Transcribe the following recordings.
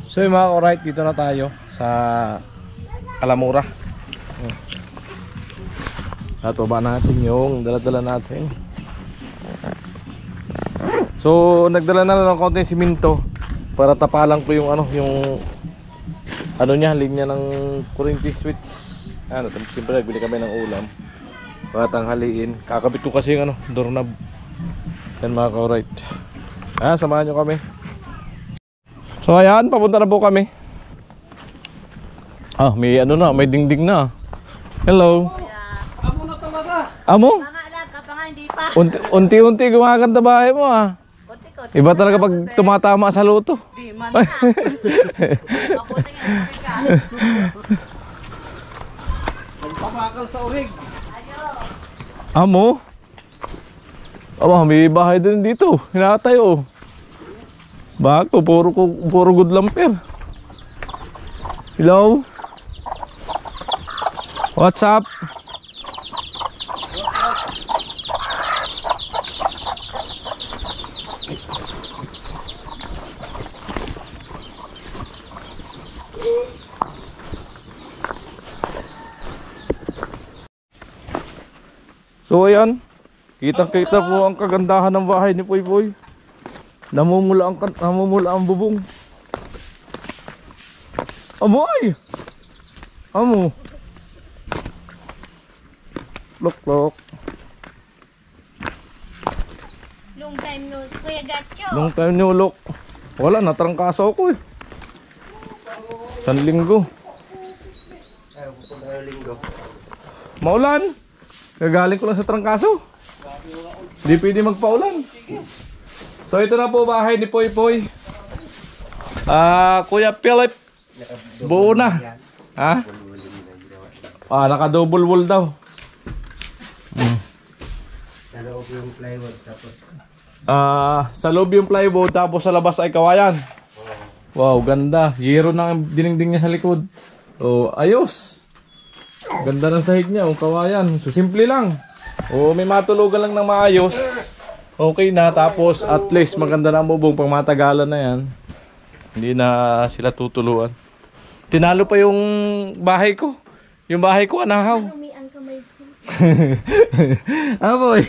So yung mga alright, dito na tayo sa Alamura. Natubaba natin yung dala-dala natin. So nagdala na lang ng konting siminto para tapalan ko yung niya, linya ng kuryente switch. Siyempre nagbili kami ng ulam para tanghaliin. Kakabit ko kasi yung doorknob. Yan mga ka-alright. Samahan nyo kami. So ayan, papunta na po kami. May may dingding na. Hello. Amo na talaga. Amo? Mga alaga pa nga, hindi pa. Unti-unti gumaganda bahay mo Konti-konti. Iba talaga pag tumatama sa luto. Di man na. Mabuti nga ka. Magpapakal sa urig. Amo? May bahay din dito. Hinatayo. Bago, puro good lamper. Hello? What's up? So ayan, kitang-kita po ang kagandahan ng bahay ni Poy Poy. Namumula ang bubong. Amoy! Amo. Lok. Long time no, Kuya Gacho. Long time no look. Wala, natrangkaso ako eh. San linggo. Maulan. Gagaling ko lang sa trangkaso. Hindi pwede magpaulan. So ito na po bahay ni Poy Poy. Kuya Philip, buo na. Naka-double wall daw. Sa loob yung plywood tapos. Sa loob yung plywood tapos sa labas ay kawayan. Wow, ganda. Yero na ang dinding niya sa likod. Ayos. Ganda ng sahig niya, kawayan. So simple lang. May matulugan lang ng maayos. Okay na, tapos at least maganda na ang bubong pang matagalan na yan. Hindi na sila tutuluan. Tinalo pa yung bahay ko. Yung bahay ko anahaw. Boy.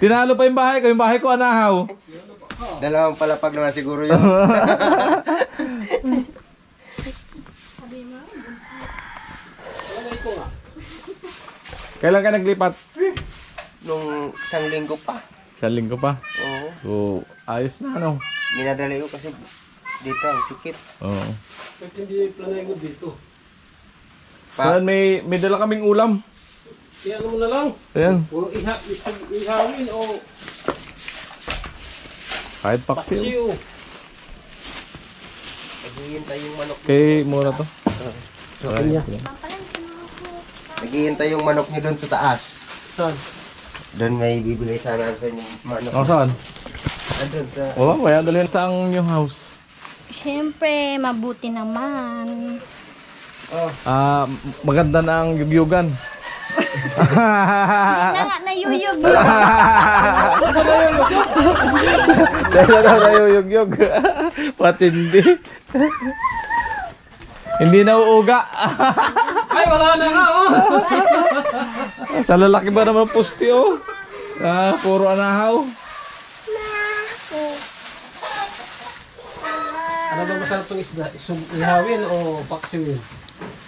Tinalo pa yung bahay ko anahaw. Dalawang palapag naman siguro yun. Kailan ka naglipat? Nung isang linggo pa. Isang linggo pa? Oo. So, ayos na Minadali ko kasi dito ang sikip. Oo. Ba't hindi planay mo dito? Saan may dala kaming ulam. Ano mo na lang? Ayan. O ihawin o Kahit paksiw. paksiw. Naghihintay yung manok. Okay, mura to. Okay niya. Naghihintay yung manok niyo doon sa taas. Saan? Doon may bibigay sana sa inyo manok. Saan? Andun sa... Kaya dalhin sa ang yung house. Siyempre, mabuti naman. Maganda na ang yugyugan. Nayuyog. Dahil na nayuyugyug. Patindi. Hindi na uuga. Ay, wala na nga, Sa lalaki ba naman pusti, puro anahaw. Ano ba masarap itong isda? Ihawin o paksiwin?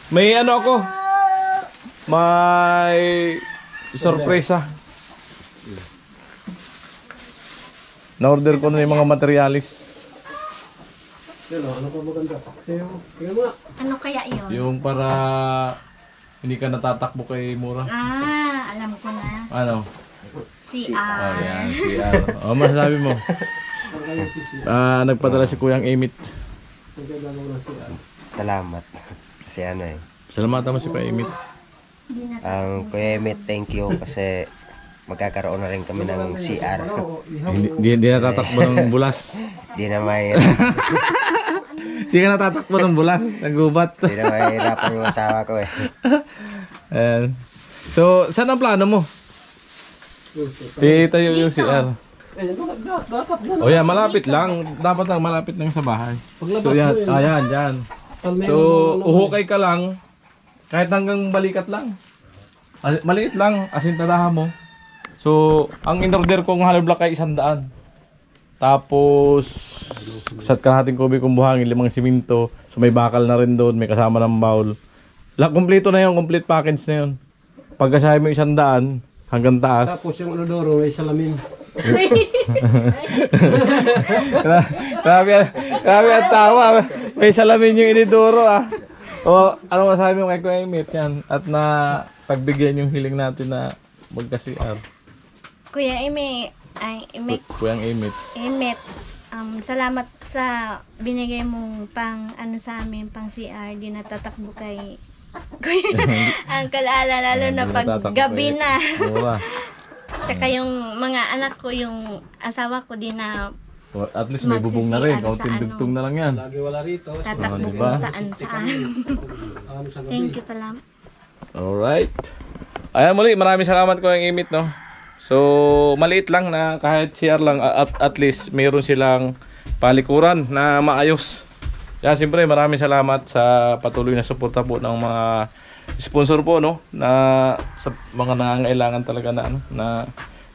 May ako. May sorpresa. Na-order ko na yung mga materialis. Ano ba maganda? Paksiw. Tingnan mo nga. Ano kaya yun? Yung para hindi ka natatakbo kay Mura. Alam ko na. Ano? CR. Yan, CR. Masasabi mo? Nagpadala si Kuyang Emit. Salamat. Kasi Salamatan mo si Kuya Emit. Kuya Emit, thank you kasi magkakaroon na rin kami ng CR. Hindi natatakbo ng bulas. Di na may Hindi ka natatakbo ng bulas. Nagubat. di na mahirapan yung asawa ko Ayan. So, saan ang plano mo? Dito yung CR. Eh, dapat yan. O yan, malapit lang. Dapat lang malapit lang sa bahay. Paglabas So yan, mo yun. ayan, yan. So, uhukay ka lang. Kahit hanggang balikat lang. Maliit lang, asintadahan mo. So, ang in-order kong hollow block ay 100. Tapos, sat kalahating kubikong buhangin, 5 siminto. So, may bakal na rin doon, may kasama ng bowl. Kompleto na yun, complete package na yun. Pagkasahin mo 100, hanggang taas. Tapos yung inodoro may salamin. Grabe ang tawa. May salamin yung iniduro ah. O, ano masabi mo kay Kuya Emit yan? At na pagbigyan yung hiling natin na magka-CR. Kuya Eme, Kuyang Emit. Emet, salamat sa binigay mong pang ano sa amin, pang CR, di natatakbo kay ang kalala lalo na pag gabi na. Oo. Tsaka yung mga anak ko, yung asawa ko, di na At least may bubong na rin. Magsisi- ano, Kaunting sa dugtong na lang yan. Lagi wala rito. tatakbo diba? kung saan saan. Sa gabi. Thank you, salamat. Alright. Ayan muli, maraming salamat Kuyang Emit, no? So, maliit lang na kahit CR lang, at least mayroon silang palikuran na maayos. Yan, siyempre maraming salamat sa patuloy na suporta po ng mga sponsor po, no, na sa mga nangangailangan talaga na ano, na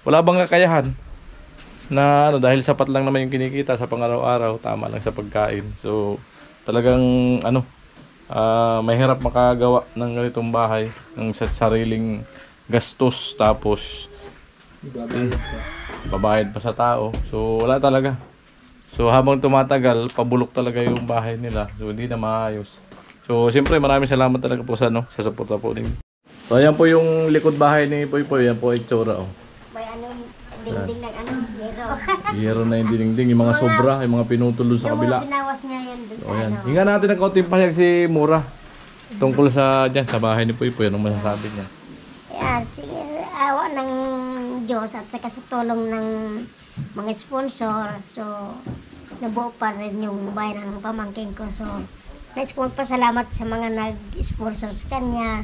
wala bang kakayahan na ano, dahil sapat lang naman yung kinikita sa pang-araw-araw, tama lang sa pagkain. So, talagang ano, mahirap makagawa ng ganitong bahay ng sariling gastos, tapos babayad pa sa tao. So, wala talaga. So, habang tumatagal, pabulok talaga yung bahay nila. So, hindi na maayos. So, siyempre maraming salamat talaga po sa, sa suporta po ninyo. So, ayan po yung likod bahay ni Poy Poy. Ayan po ay tsura, oh. May ano, dingding ng ano, yero. Hero na yung dinding, yung mga sobra, yung mga pinutulod sa kabila. Binawas niya yan dun O sa yan. ano. Hinga natin ng kaunting pahayag si Mura. Tungkol sa dyan, sa bahay ni Poy Poy. Anong masasabi niya? Yan, sige, awa ng Diyos at saka sa tulong ng mga sponsor. So, nabuo pa rin yung bahay ng pamangkin ko. So, nais ko magpasalamat sa mga nag-sponsor sa kanya.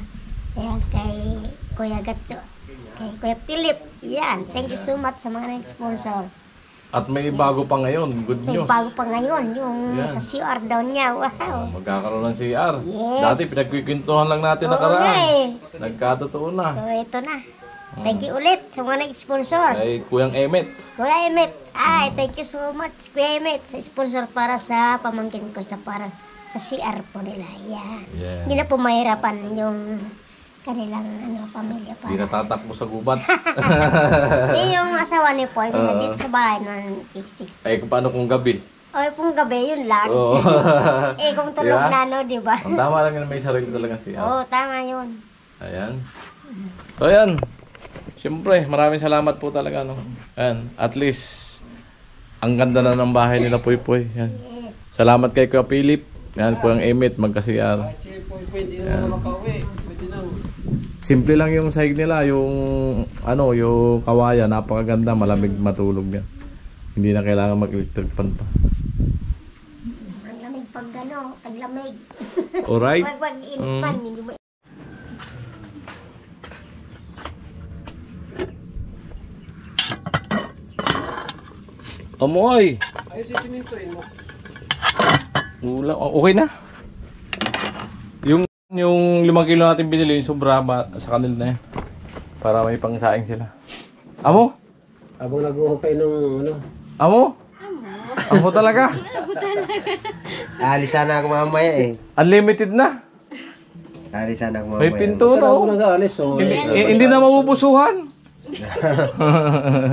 Yan, kay Kuya Gato, kay Kuya Philip. Yan, thank you so much sa mga nag-sponsor. At may bago pa ngayon. Good May news. bago pa ngayon, yung Yan. sa CR daw niya. Wow! Magkakaroon ng CR. Yes. Dati pinagkikwentuhan lang natin Oo nga nakaraan. eh. Nagkatotoo na. So, ito na. Thank you ulit sa mga nag-sponsor. Kay Kuyang Emit. Kuya Emmet, thank you so much, Kuya Emmet, sa sponsor para sa pamangkin ko para sa CR po nila. Yan. Yeah. Hindi na po mahirapan yung kanilang pamilya Hindi para. natatakbo sa gubat. Yung asawa ni Poy, dito sa bahay ng Iksik. Ay, paano kung gabi? O, kung gabi, yun lang. Oo. Kung tulog Diba? na, di ba? Ang tama lang yun, may sarili talaga CR. Oo, tama yun. Ayan. So, ayan. Siyempre, maraming salamat po talaga, no? Ayan. At least, ang ganda na ng bahay nila, Poy Poy. Ayan. Salamat kay Kuya Philip. Ayan, Kuyang Emit, magka-CR. Pwede na makauwi. Pwede na. Simple lang yung sahig nila, yung yung kawayan, napakaganda, malamig matulog yan. Hindi na kailangan mag-electric fan pa. Ang lamig pag taglamig. Alright. Wag inpan, hindi mo. Amoy! Ayun, sisimintuin mo. Ulang, okay na. Yung 5 kilo natin binili, yung sobra sa kanila na yan. Para may pangsaing sila. Amo? Habang nag-uhukay ng ano. Amo? Amo talaga. Alis sana ako mamaya eh. Unlimited na. Alis sana ako mamaya. May pinto na. Kailangan ko Oh. nag-aalis. So, Hindi na mabubusuhan.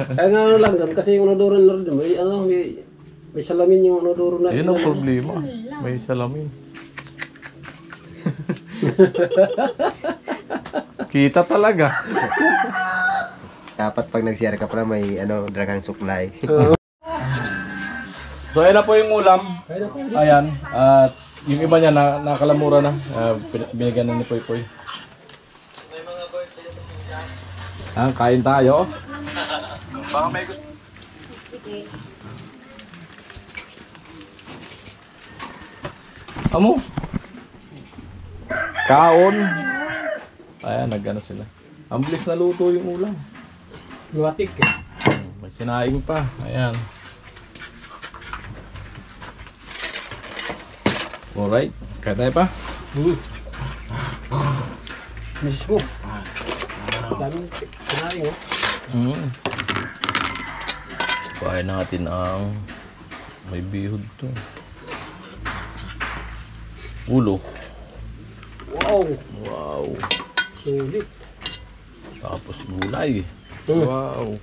kaya nga ano lang doon, kasi yung inodoro na rin, may salamin yung inodoro na. Yun ang problema. May salamin. Kita talaga. Dapat pag nag-CR ka pala may dragang supply. So ayan na po yung ulam. Ayan. At yung iba niya nakalamura na. Binigyan na ni Poy Poy. Kain tayo. Baka may gusto. Sige. Amo. Kaon. Ayan, nag-ano sila. Ang bilis na luto yung ulam. Luwatik eh. May May sinaing pa. Ayan. Alright. Kaya tayo pa? Misis mo. Daming kinain oh. Kain natin ang may bihod to. Ulo. Wow. Wow. Sulit. Tapos gulay. Mm. Wow.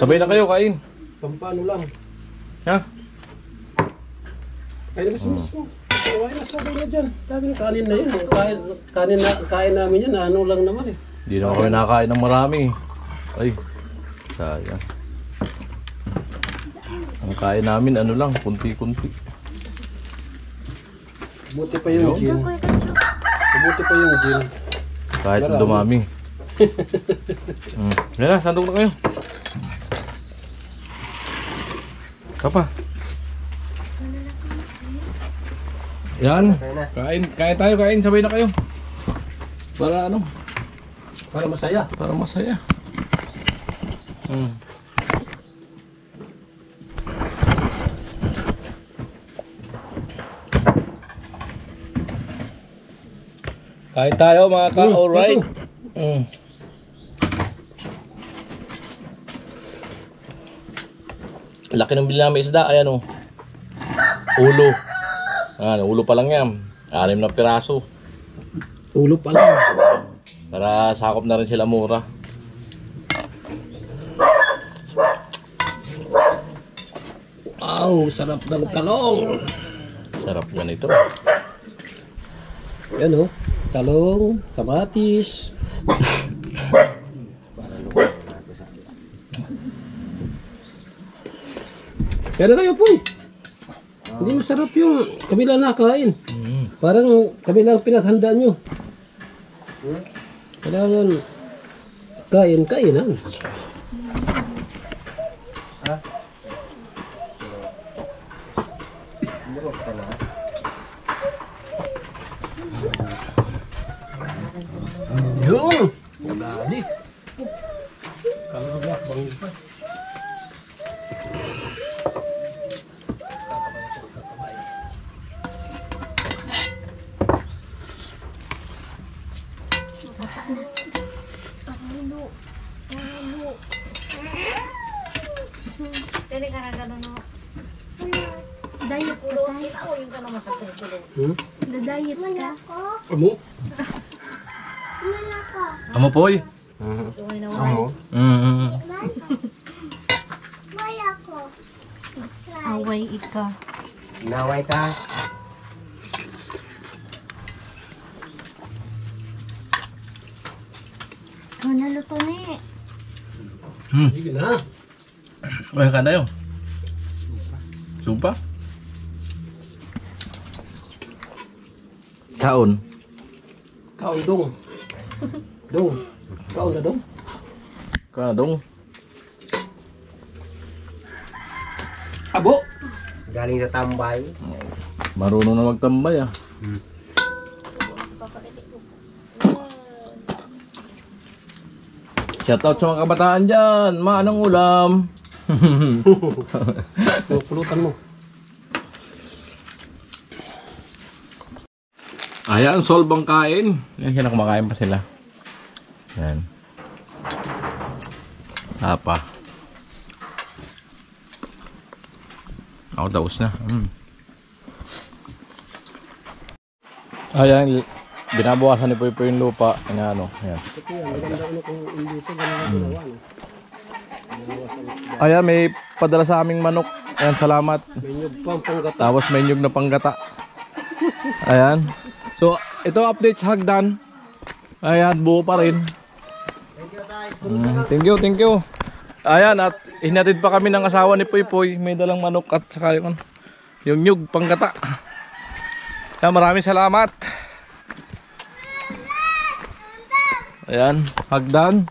Sabay na kayo kain. Pampano lang. Ha? Ay, nabis mo. Kaway na sabay na dyan. Daming kanin na yun. Kain namin yan. Ano lang naman eh. Hindi naman kami nakakain ng marami. Ay. Sayang. Ang kain namin ano lang. Kunti-kunti. Buti pa yung gin. Buti pa yung gin. Kahit na dumami. Yan na, sandok na kayo. Kapa. Yan. Kain tayo, kain. Sabay na kayo. Para ano? Para masaya. Para masaya. Kain tayo mga ka, alright. Laki ng bili namin isda, ayan o. Ulo. Ayan, ulo pa lang yan. 6 na piraso. Ulo pa lang. Para sakop na rin sila mura. Wow, sarap ng talong. Sarap yan ito. Yan oh. Talong, kamatis. Kaya na kayo po. Hindi masarap yung kabila nakain. Parang kabila ang pinaghanda nyo. Kailangan kainan. Yung! Dali. Kalugak, bangin pa. Dali ka na no. Diet ka Diet ka. Amo? Amo poy. Amo. Away ika. Naway ka. Ikaw naluto ni. Sige na. Ay, kanda yun. Supa? Kaon. Kaon dong. Dong. Kaon na dong. Kadong. Abo! Galing sa tambay. Marunong na magtambay ah. Shoutout sa mga kabataan dyan. Anong ulam? Pulutan mo. Ayan, solve ang kain. Yan sila, kumakain pa sila. Yan. Apa. Ako daos na. Ayan, binabawasan ni Poy yung lupa. Ano, ayan. Ayan, may padala sa aming manok. Ayan, salamat. Menyog pang panggata. Tapos may nyug na panggata. Ayan. So, ito update sa hagdan. Ayan, buo pa rin. Thank you. Ayan, at hinatid pa kami ng asawa ni Poy. May dalang manok at saka yung nyug panggata. Ayan, maraming salamat. Ayan, hagdan.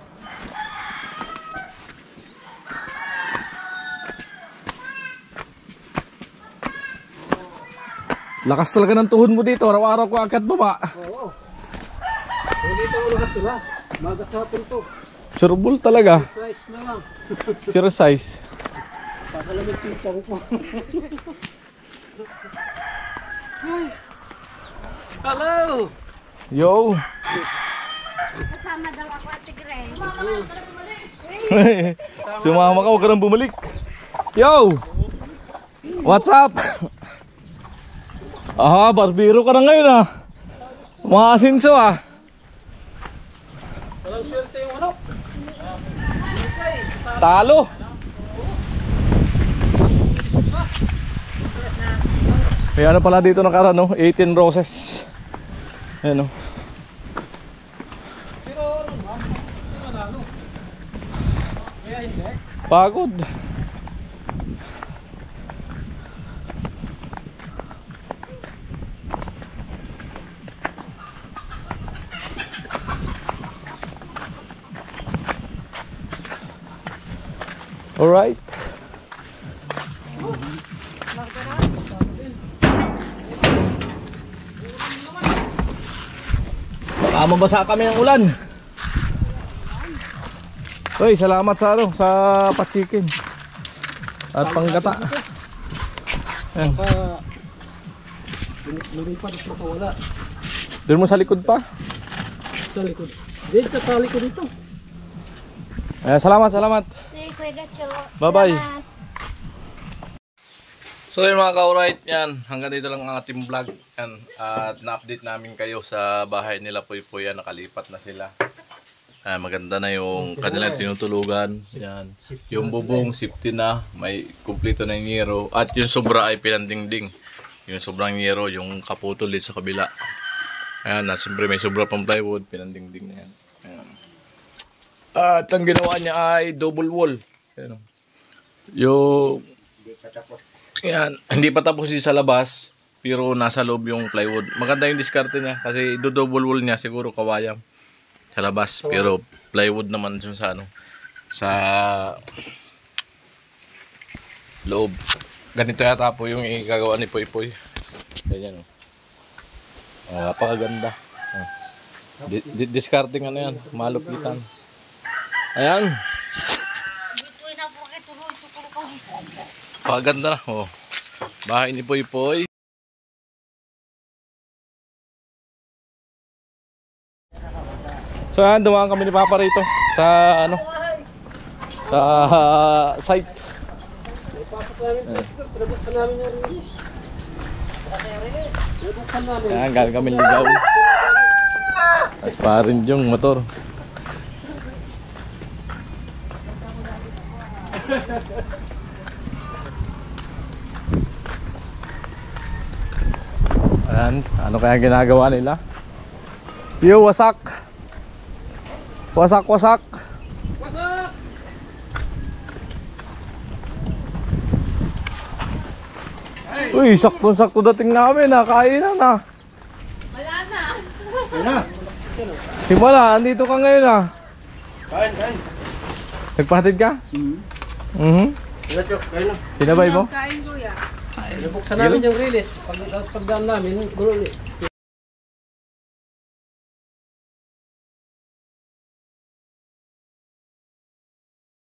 Lakas talaga ng tuhod mo dito. Araw-araw ko akit baba. Oo. Hindi ito lahat diba? Magat hapon to. Surbol talaga. Size na lang. Zero size. Pakalamit yung tiyan ko. Hello! Yo! Kasama daw ako at Tigre. Sumama ka, huwag ka nang bumalik. Yo! What's up? Ah, barbero ka na ngayon ah. Mga asinso ah. Walang swerte yung ano. Talo. May ano pala dito nakaraan, no? 18 roses. Ayan, no? Pagod. All right. Baka mabasa kami ng ulan. Uy, salamat sa ano, sa pachikin. At panggata. Ayan. Lumipad at makawala. Doon mo sa likod pa. Sa likod. Dito, sa likod dito. Ayan, salamat, salamat. Sige, Kuya Gacho. Bye-bye. Salamat. So yun mga ka-alright, yan, hanggang dito lang ang ating vlog. Yan, at na-update namin kayo sa bahay nila Puy-Puy, yan, nakalipat na sila. Ayan, maganda na yung kanilang tinutulugan. Yan, yung bubong, safety na, may kumpleto na yung yero. At yung sobra ay pinandingding. Yung sobrang yero, yung kaputol dito sa kabila. Ayan, na siyempre may sobra pang plywood, pinandingding na yan. Ayan. At ang ginawa niya ay double wall. Ayan, yung yan, hindi pa tapos sa labas, pero nasa loob yung plywood. Maganda yung diskarte niya kasi do-double wall niya siguro kawayan sa labas, pero plywood naman dun sa ano, sa loob. Ganito yata po yung igagawa ni Puy-Puy. Ganyan oh. Napakaganda. Discarding ano yan, malupitan. Ayan. Paganda na, oh. Bahay ni Puy-Puy. So yan, dumaan kami ni Papa rito sa ano, sa site. Pinabuksan namin yung release. Pinabuksan namin. Ayan, galing kami ligaw. Tapos pa rin yung motor. Ayan, ano kaya ginagawa nila? Yo, wasak! Wasak, wasak! Wasak! Uy, sakto-sakto dating namin ha, kainan na. Wala na. Himala, andito ka ngayon ha. Kain, kain. Nagpahatid ka? Kain lang. Sinabay mo? Kain, Kuya. Pinabuksan namin yung release. Tapos pagdaan namin, gulo ulit.